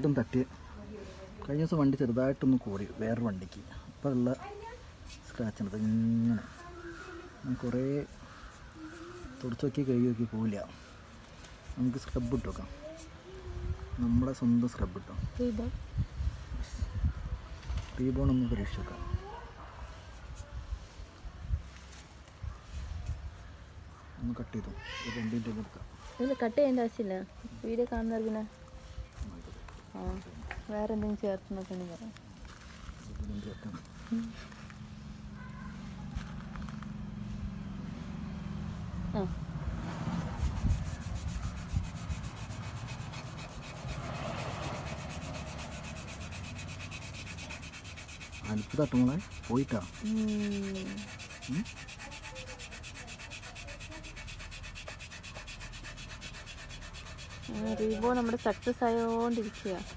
ും തട്ടി കഴിഞ്ഞ ദിവസം വണ്ടി ചെറുതായിട്ടൊന്ന് കൂടി വേറൊരു വണ്ടിക്ക് അപ്പോൾ ഉള്ള സ്ക്രാച്ചാണ്. ഇങ്ങനെ കുറേ തുടച്ച് നോക്കി കഴുകി നോക്കി പോവില്ല. നമുക്ക് സ്ക്രബ് ഇട്ട് വെക്കാം, നമ്മുടെ സ്വന്തം സ്ക്രബ് ഇട്ടോ. റീബോൺ ഒന്ന് പരീക്ഷിച്ച് വെക്കാം. ഒന്ന് കട്ട് ചെയ്തു, ഒരു 2 മിനിറ്റ് എടുക്കാം. കട്ട് ചെയ്യേണ്ട ആവശ്യമില്ല, വീഡിയോ കാണുന്നവർ പിന്നെ വേറെ എന്തെങ്കിലും ചേർത്ത് നോക്കണമെന്ന് പറയാം. അടുപ്പ് തട്ടുമ്പോളെ പോയിട്ടാ റീബോ നമ്മുടെ സക്സസ് ആയോണ്ടിരിക്കുക.